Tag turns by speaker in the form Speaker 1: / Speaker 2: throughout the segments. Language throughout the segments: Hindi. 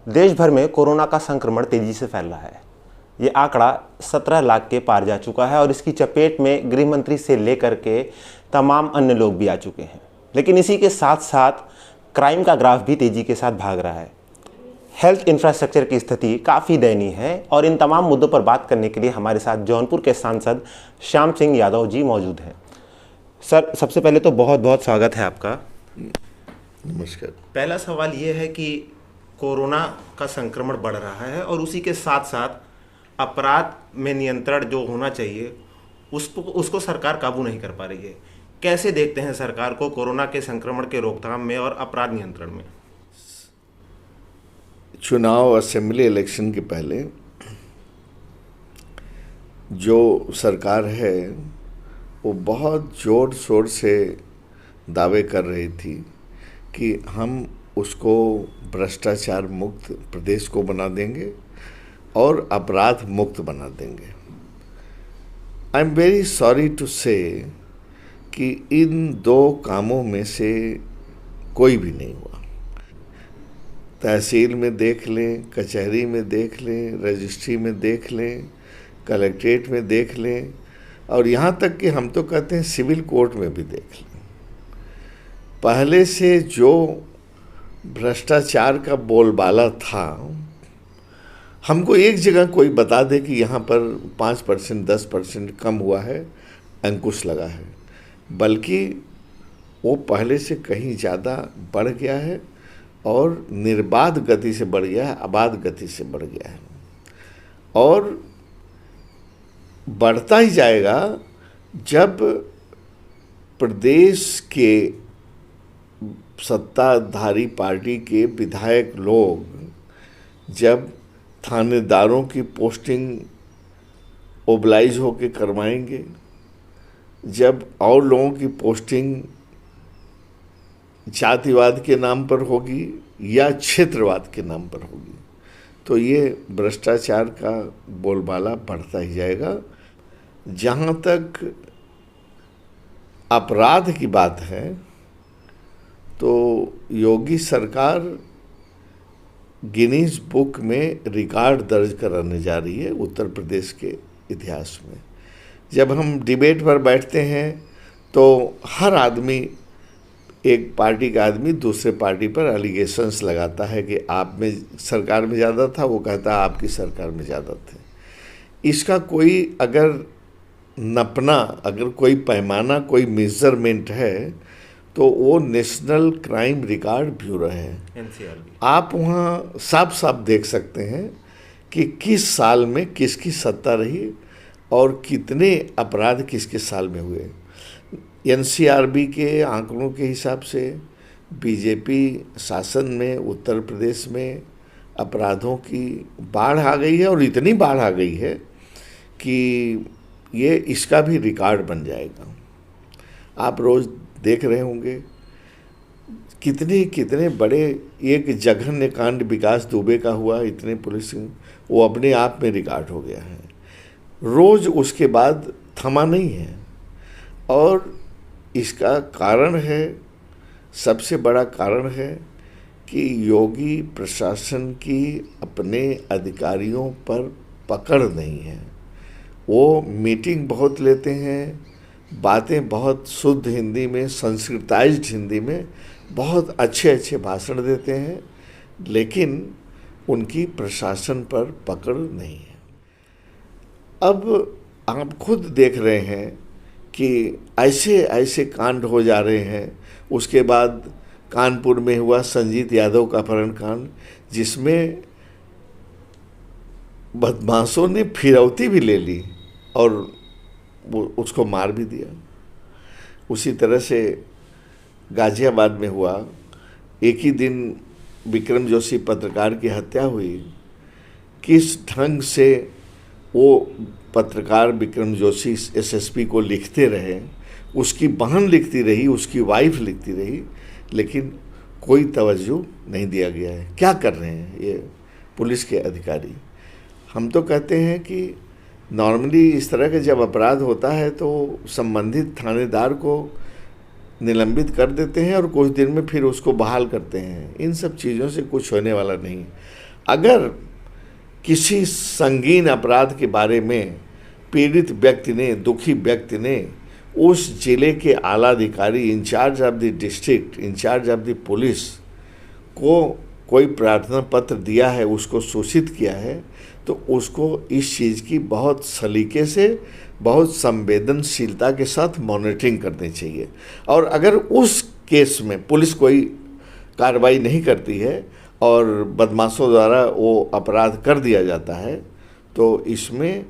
Speaker 1: देश भर में कोरोना का संक्रमण तेजी से फैल रहा है। ये आंकड़ा 17 लाख के पार जा चुका है और इसकी चपेट में गृह मंत्री से लेकर के तमाम अन्य लोग भी आ चुके हैं। लेकिन इसी के साथ साथ क्राइम का ग्राफ भी तेजी के साथ भाग रहा है। हेल्थ इंफ्रास्ट्रक्चर की स्थिति काफ़ी दयनीय है और इन तमाम मुद्दों पर बात करने के लिए हमारे साथ जौनपुर के सांसद श्याम सिंह यादव जी मौजूद हैं। सर, सबसे पहले तो बहुत बहुत स्वागत है आपका।
Speaker 2: नमस्कार।
Speaker 1: पहला सवाल ये है कि कोरोना का संक्रमण बढ़ रहा है और उसी के साथ साथ अपराध में नियंत्रण जो होना चाहिए उसको सरकार काबू नहीं कर पा रही है। कैसे देखते हैं सरकार को कोरोना के संक्रमण के रोकथाम में और अपराध नियंत्रण में?
Speaker 2: चुनाव असेंबली इलेक्शन के पहले जो सरकार है वो बहुत जोर शोर से दावे कर रही थी कि हम उसको भ्रष्टाचार मुक्त प्रदेश को बना देंगे और अपराध मुक्त बना देंगे। I am very sorry to say कि इन दो कामों में से कोई भी नहीं हुआ। तहसील में देख लें, कचहरी में देख लें, रजिस्ट्री में देख लें, कलेक्ट्रेट में देख लें और यहाँ तक कि हम तो कहते हैं सिविल कोर्ट में भी देख लें। पहले से जो भ्रष्टाचार का बोलबाला था, हमको एक जगह कोई बता दे कि यहाँ पर 5% 10% कम हुआ है, अंकुश लगा है, बल्कि वो पहले से कहीं ज़्यादा बढ़ गया है और निर्बाध गति से बढ़ गया है, अबाध गति से बढ़ गया है और बढ़ता ही जाएगा। जब प्रदेश के सत्ताधारी पार्टी के विधायक लोग जब थानेदारों की पोस्टिंग ओबलाइज होकर करवाएंगे, जब और लोगों की पोस्टिंग जातिवाद के नाम पर होगी या क्षेत्रवाद के नाम पर होगी, तो ये भ्रष्टाचार का बोलबाला बढ़ता ही जाएगा। जहाँ तक अपराध की बात है तो योगी सरकार गिनीज बुक में रिकॉर्ड दर्ज कराने जा रही है उत्तर प्रदेश के इतिहास में। जब हम डिबेट पर बैठते हैं तो हर आदमी, एक पार्टी का आदमी दूसरे पार्टी पर एलिगेशंस लगाता है कि आप में सरकार में ज़्यादा था, वो कहता है आपकी सरकार में ज़्यादा थे। इसका कोई अगर नपना, अगर कोई पैमाना, कोई मेजरमेंट है तो वो नेशनल क्राइम रिकॉर्ड ब्यूरो है,
Speaker 1: NCRB।
Speaker 2: आप वहाँ साफ साफ देख सकते हैं कि किस साल में किसकी सत्ता रही और कितने अपराध किसके साल में हुए। NCRB के आंकड़ों के हिसाब से बीजेपी शासन में उत्तर प्रदेश में अपराधों की बाढ़ आ गई है और इतनी बाढ़ आ गई है कि ये इसका भी रिकॉर्ड बन जाएगा। आप रोज़ देख रहे होंगे कितने कितने बड़े, एक जघन्य कांड विकास दुबे का हुआ, इतने पुलिस, वो अपने आप में रिकॉर्ड हो गया है। रोज़ उसके बाद थमा नहीं है और इसका कारण है, सबसे बड़ा कारण है कि योगी प्रशासन की अपने अधिकारियों पर पकड़ नहीं है। वो मीटिंग बहुत लेते हैं, बातें बहुत शुद्ध हिंदी में, संस्कृताइज्ड हिंदी में बहुत अच्छे अच्छे भाषण देते हैं, लेकिन उनकी प्रशासन पर पकड़ नहीं है। अब आप खुद देख रहे हैं कि ऐसे ऐसे कांड हो जा रहे हैं। उसके बाद कानपुर में हुआ संजीत यादव का अपहरण कांड, जिसमें बदमाशों ने फिरौती भी ले ली और वो उसको मार भी दिया। उसी तरह से गाजियाबाद में हुआ, एक ही दिन विक्रम जोशी पत्रकार की हत्या हुई। किस ढंग से वो पत्रकार विक्रम जोशी SSP को लिखते रहे, उसकी बहन लिखती रही, उसकी वाइफ लिखती रही, लेकिन कोई तवज्जो नहीं दिया गया है। क्या कर रहे हैं ये पुलिस के अधिकारी? हम तो कहते हैं कि नॉर्मली इस तरह का जब अपराध होता है तो संबंधित थानेदार को निलंबित कर देते हैं और कुछ दिन में फिर उसको बहाल करते हैं। इन सब चीज़ों से कुछ होने वाला नहीं। अगर किसी संगीन अपराध के बारे में पीड़ित व्यक्ति ने, दुखी व्यक्ति ने उस जिले के आला अधिकारी, incharge of the district, incharge of the police को कोई प्रार्थना पत्र दिया है, उसको सूचित किया है, तो उसको इस चीज़ की बहुत सलीके से, बहुत संवेदनशीलता के साथ मॉनिटरिंग करनी चाहिए। और अगर उस केस में पुलिस कोई कार्रवाई नहीं करती है और बदमाशों द्वारा वो अपराध कर दिया जाता है, तो इसमें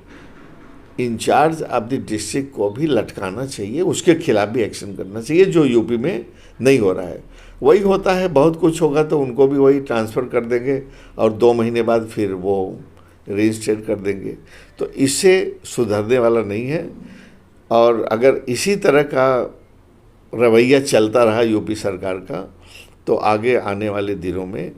Speaker 2: इंचार्ज ऑफ द डिस्ट्रिक्ट को भी लटकाना चाहिए, उसके खिलाफ भी एक्शन करना चाहिए, जो यूपी में नहीं हो रहा है। वही होता है, बहुत कुछ होगा तो उनको भी वही ट्रांसफ़र कर देंगे और 2 महीने बाद फिर वो रजिस्ट्रेट कर देंगे। तो इससे सुधरने वाला नहीं है। और अगर इसी तरह का रवैया चलता रहा यूपी सरकार का, तो आगे आने वाले दिनों में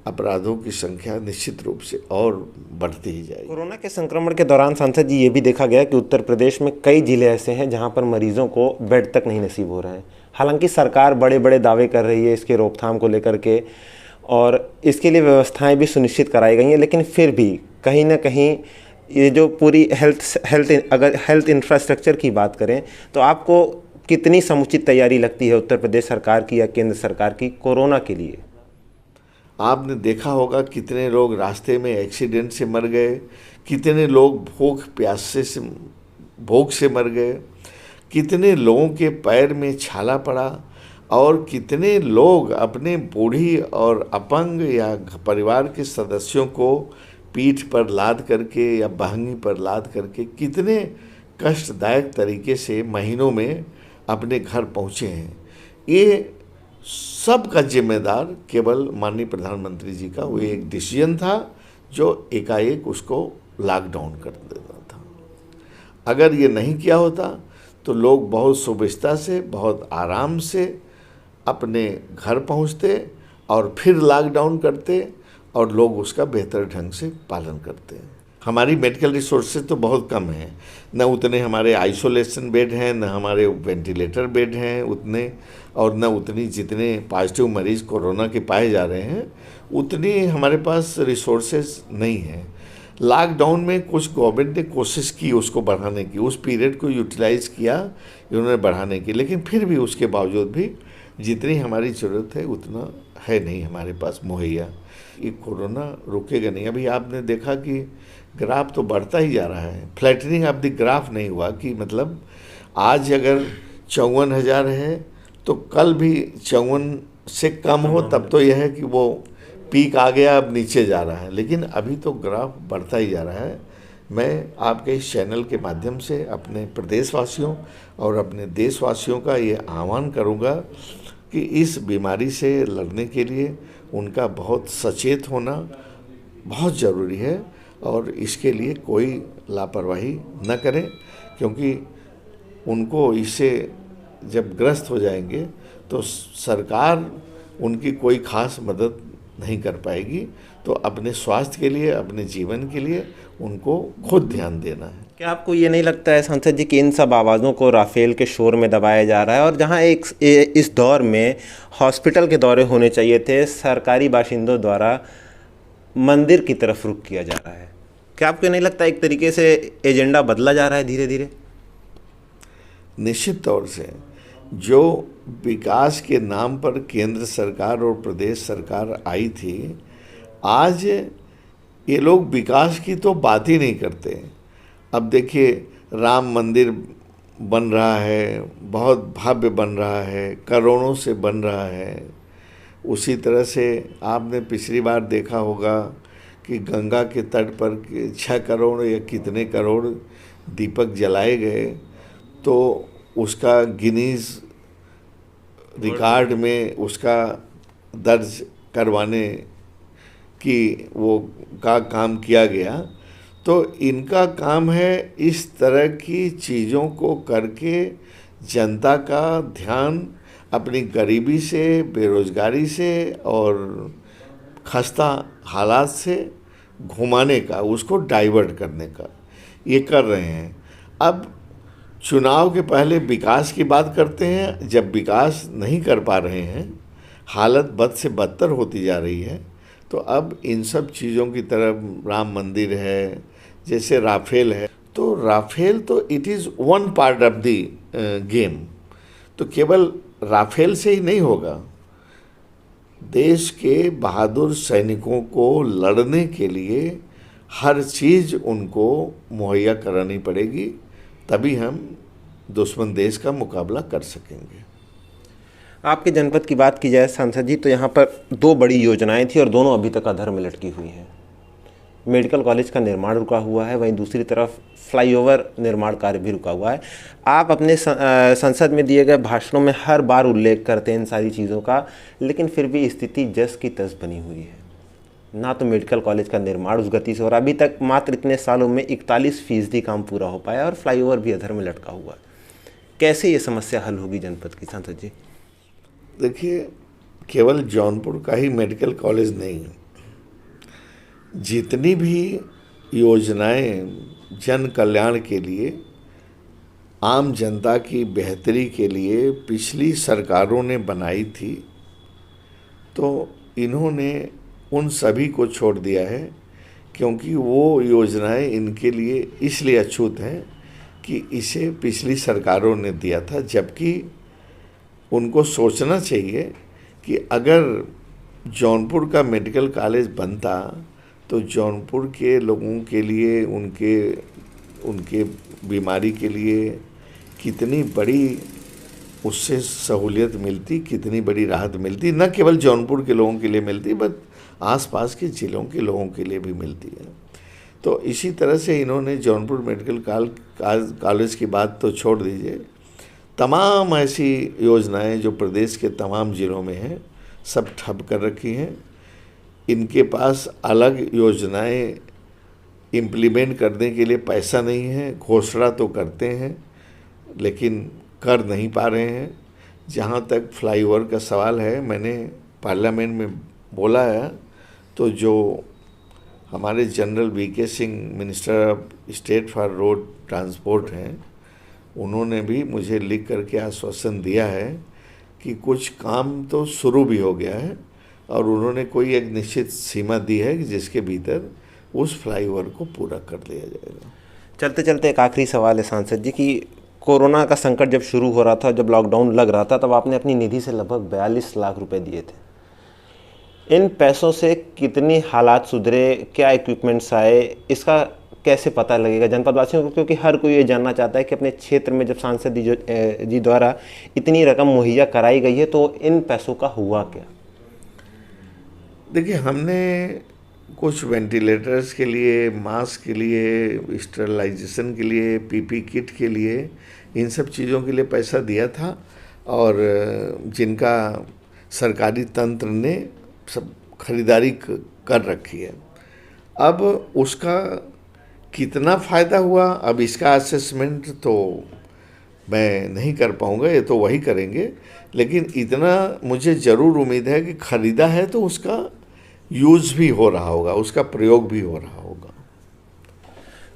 Speaker 2: अपराधों की संख्या निश्चित रूप से और बढ़ती ही जाएगी।
Speaker 1: कोरोना के संक्रमण के दौरान सांसद जी, ये भी देखा गया कि उत्तर प्रदेश में कई जिले ऐसे हैं जहां पर मरीजों को बेड तक नहीं नसीब हो रहे हैं। हालांकि सरकार बड़े बड़े दावे कर रही है इसके रोकथाम को लेकर के और इसके लिए व्यवस्थाएं भी सुनिश्चित कराई गई हैं, लेकिन फिर भी कहीं ना कहीं ये जो पूरी अगर हेल्थ इंफ्रास्ट्रक्चर की बात करें तो आपको कितनी समुचित तैयारी लगती है उत्तर प्रदेश सरकार की या केंद्र सरकार की कोरोना के लिए?
Speaker 2: आपने देखा होगा कितने लोग रास्ते में एक्सीडेंट से मर गए, कितने लोग भूख से मर गए, कितने लोगों के पैर में छाला पड़ा और कितने लोग अपने बूढ़ी और अपंग या परिवार के सदस्यों को पीठ पर लाद करके या बहंगी पर लाद करके कितने कष्टदायक तरीके से महीनों में अपने घर पहुँचे हैं। ये सब का जिम्मेदार केवल माननीय प्रधानमंत्री जी का वो एक डिसीजन था जो एकाएक उसको लॉकडाउन कर देता था। अगर ये नहीं किया होता तो लोग बहुत सुविधा से, बहुत आराम से अपने घर पहुंचते और फिर लॉकडाउन करते और लोग उसका बेहतर ढंग से पालन करते हैं। हमारी मेडिकल रिसोर्सेज तो बहुत कम हैं, न उतने हमारे आइसोलेशन बेड हैं, न हमारे वेंटिलेटर बेड हैं उतने, और न उतनी जितने पॉजिटिव मरीज कोरोना के पाए जा रहे हैं उतनी हमारे पास रिसोर्सेज नहीं हैं। लॉकडाउन में कुछ गवर्नमेंट ने कोशिश की उसको बढ़ाने की, उस पीरियड को यूटिलाइज़ किया इन्होंने बढ़ाने की, लेकिन फिर भी उसके बावजूद भी जितनी हमारी ज़रूरत है उतना है नहीं हमारे पास मुहैया। ये कोरोना रुकेगा नहीं। अभी आपने देखा कि ग्राफ तो बढ़ता ही जा रहा है, फ्लैटनिंग ऑफ द ग्राफ नहीं हुआ कि मतलब आज अगर 54,000 है तो कल भी 54 से कम हो, तब तो यह है कि वो पीक आ गया, अब नीचे जा रहा है, लेकिन अभी तो ग्राफ बढ़ता ही जा रहा है। मैं आपके इस चैनल के माध्यम से अपने प्रदेशवासियों और अपने देशवासियों का ये आह्वान करूँगा कि इस बीमारी से लड़ने के लिए उनका बहुत सचेत होना बहुत ज़रूरी है और इसके लिए कोई लापरवाही न करें, क्योंकि उनको इससे जब ग्रस्त हो जाएंगे तो सरकार उनकी कोई खास मदद नहीं कर पाएगी। तो अपने स्वास्थ्य के लिए, अपने जीवन के लिए उनको खुद ध्यान देना है।
Speaker 1: क्या आपको ये नहीं लगता है सांसद जी कि इन सब आवाज़ों को राफेल के शोर में दबाया जा रहा है, और जहां इस दौर में हॉस्पिटल के दौरे होने चाहिए थे, सरकारी बाशिंदों द्वारा मंदिर की तरफ रुख किया जा रहा है? क्या आपको नहीं लगता एक तरीके से एजेंडा बदला जा रहा है धीरे धीरे?
Speaker 2: निश्चित तौर से जो विकास के नाम पर केंद्र सरकार और प्रदेश सरकार आई थी, आज ये लोग विकास की तो बात ही नहीं करते। अब देखिए राम मंदिर बन रहा है, बहुत भव्य बन रहा है, करोड़ों से बन रहा है। उसी तरह से आपने पिछली बार देखा होगा कि गंगा के तट पर 6 करोड़ या कितने करोड़ दीपक जलाए गए, तो उसका गिनीज रिकॉर्ड में उसका दर्ज करवाने की वो का काम किया गया। तो इनका काम है इस तरह की चीज़ों को करके जनता का ध्यान अपनी गरीबी से, बेरोजगारी से और खस्ता हालात से घुमाने का, उसको डाइवर्ट करने का ये कर रहे हैं। अब चुनाव के पहले विकास की बात करते हैं, जब विकास नहीं कर पा रहे हैं, हालत बद से बदतर होती जा रही है, तो अब इन सब चीज़ों की तरफ, राम मंदिर है, जैसे राफेल है, तो राफेल तो it is one part of the game. तो केवल राफेल से ही नहीं होगा, देश के बहादुर सैनिकों को लड़ने के लिए हर चीज़ उनको मुहैया करानी पड़ेगी, तभी हम दुश्मन देश का मुकाबला कर सकेंगे।
Speaker 1: आपके जनपद की बात की जाए सांसद जी, तो यहाँ पर 2 बड़ी योजनाएं थी और दोनों अभी तक अधर में लटकी हुई हैं। मेडिकल कॉलेज का निर्माण रुका हुआ है, वहीं दूसरी तरफ फ्लाईओवर निर्माण कार्य भी रुका हुआ है। आप अपने संसद में दिए गए भाषणों में हर बार उल्लेख करते हैं इन सारी चीज़ों का, लेकिन फिर भी स्थिति जस की तस बनी हुई है। ना तो मेडिकल कॉलेज का निर्माण उस गति से हो रहा, अभी तक मात्र इतने सालों में 41% काम पूरा हो पाया और फ्लाईओवर भी अधर में लटका हुआ है। कैसे ये समस्या हल होगी जनपद की सांसद जी?
Speaker 2: देखिए, केवल जौनपुर का ही मेडिकल कॉलेज नहीं, जितनी भी योजनाएं जन कल्याण के लिए, आम जनता की बेहतरी के लिए पिछली सरकारों ने बनाई थी, तो इन्होंने उन सभी को छोड़ दिया है, क्योंकि वो योजनाएं इनके लिए इसलिए अछूत हैं कि इसे पिछली सरकारों ने दिया था। जबकि उनको सोचना चाहिए कि अगर जौनपुर का मेडिकल कॉलेज बनता तो जौनपुर के लोगों के लिए, उनके बीमारी के लिए कितनी बड़ी उससे सहूलियत मिलती, कितनी बड़ी राहत मिलती। न केवल जौनपुर के लोगों के लिए मिलती, बट आसपास के ज़िलों के लोगों के लिए भी मिलती है। तो इसी तरह से इन्होंने जौनपुर मेडिकल कॉलेज की बात तो छोड़ दीजिए, तमाम ऐसी योजनाएं जो प्रदेश के तमाम ज़िलों में हैं, सब ठप कर रखी हैं। इनके पास अलग योजनाएं इम्प्लीमेंट करने के लिए पैसा नहीं है। घोषणा तो करते हैं लेकिन कर नहीं पा रहे हैं। जहाँ तक फ्लाईओवर का सवाल है, मैंने पार्लियामेंट में बोला है, तो जो हमारे general VK Singh, minister of state for road transport हैं, उन्होंने भी मुझे लिख करके आश्वासन दिया है कि कुछ काम तो शुरू भी हो गया है और उन्होंने कोई एक निश्चित सीमा दी है कि जिसके भीतर उस फ्लाईओवर को पूरा कर लिया जाएगा।
Speaker 1: चलते चलते एक आखिरी सवाल है सांसद जी कि कोरोना का संकट जब शुरू हो रहा था, जब लॉकडाउन लग रहा था, तब आपने अपनी निधि से लगभग 42 लाख रुपए दिए थे। इन पैसों से कितनी हालात सुधरे, क्या इक्विपमेंट्स आए, इसका कैसे पता लगेगा जनपद वासियों को? क्योंकि हर कोई ये जानना चाहता है कि अपने क्षेत्र में जब सांसद जी द्वारा इतनी रकम मुहैया कराई गई है तो इन पैसों का हुआ क्या?
Speaker 2: देखिए, हमने कुछ वेंटिलेटर्स के लिए, मास्क के लिए, स्टेरिलाइजेशन के लिए, पीपी किट के लिए, इन सब चीज़ों के लिए पैसा दिया था और जिनका सरकारी तंत्र ने सब खरीदारी कर रखी है। अब उसका कितना फ़ायदा हुआ, अब इसका असेसमेंट तो मैं नहीं कर पाऊँगा, ये तो वही करेंगे। लेकिन इतना मुझे ज़रूर उम्मीद है कि ख़रीदा है तो उसका यूज़ भी हो रहा होगा, उसका प्रयोग भी हो रहा होगा।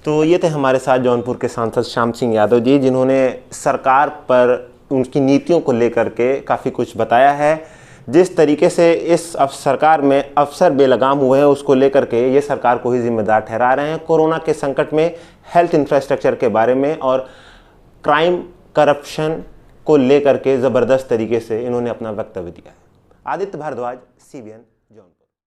Speaker 1: तो ये थे हमारे साथ जौनपुर के सांसद श्याम सिंह यादव जी, जिन्होंने सरकार पर उनकी नीतियों को लेकर के काफ़ी कुछ बताया है। जिस तरीके से इस सरकार में अफसर बेलगाम हुए हैं, उसको लेकर के ये सरकार को ही जिम्मेदार ठहरा रहे हैं। कोरोना के संकट में हेल्थ इंफ्रास्ट्रक्चर के बारे में और क्राइम, करप्शन को लेकर के ज़बरदस्त तरीके से इन्होंने अपना वक्तव्य दिया है। आदित्य भारद्वाज, CBN।